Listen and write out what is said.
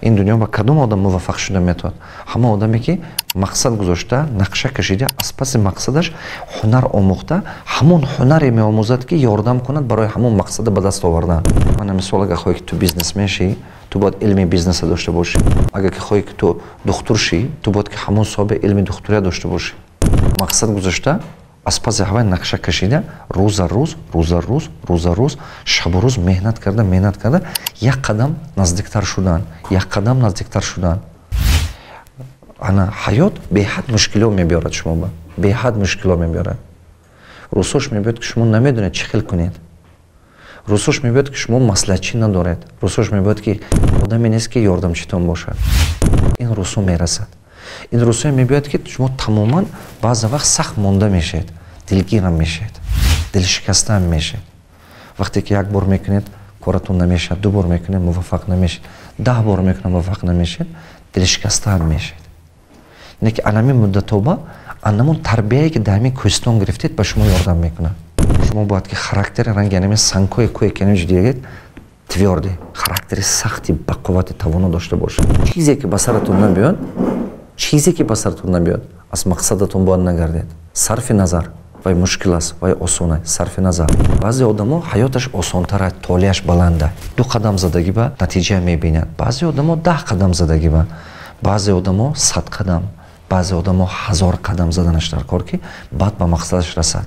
این دنیا با کدوم آدم موفق شده میتواد؟ همه آدمی که مقصد گذاشته، نقشه کشیده، از پس مقصدش هنر آموخته، همون هنری میآموزد که یاردم کند برای همون مقصد به دست آوردن. من مثال اگه خواهی که تو بیزنس میشی، تو باید علم بیزنس داشته باشی. اگه که خواهی که تو دکتر شی، تو باید که همون صاحب علم دکتری داشته باشی. مقصد گذاشته، از پس هوای نقشه کشیده، روز روز شب و روز مهنت کرده، یک قدم نزدیکتر شدن. انا حیات به حد مشکلات میبرد شما با به حد مشکلات میبرد. روسوش میبرد که شما نمیدونید چی خیل کنید. روسوش میبرد که شما مصلحتچی ندارید. روسوش میبرد که آدمی نیست که یاردمچیتون باشد. این روسو میرسد. این روسو میبرد که شما تماما بعض وقت سخت مونده میشید، دلگیرم میشید، دل شکسته هم میشید. وقتی که یک بار میکنید کارتون نمیشه، دو بار میکنید موفق نمیشید، 10 بار میکنید موفق نمیشید، دل شکسته هم میشید. اینه که علمی مدت با انمون تربیتی که دائمی کوستون گرفتید به شما یاردم میکنه. شما باید که خاراکتر رنگ یعنی سنگ‌های کوی کنیج دیگه تیوارده، خاراکتر سختی با قوت توانو داشته باشه. چیزی که بسرتون نمیاد، از مقصدتون باید نگردید. صرف نظر وای مشکل است، وای آسونه، صرف نظر. بعضی آدما حیاتش آسان‌تره، تولیش بلنده. 2 قدم زدگی به نتیجه میبیند. بعضی آدما 10 قدم زدگی به، بعضی آدما 100 قدم، بعضی آدما 1000 قدم زدنش در کار که بعد به مقصدش رسد.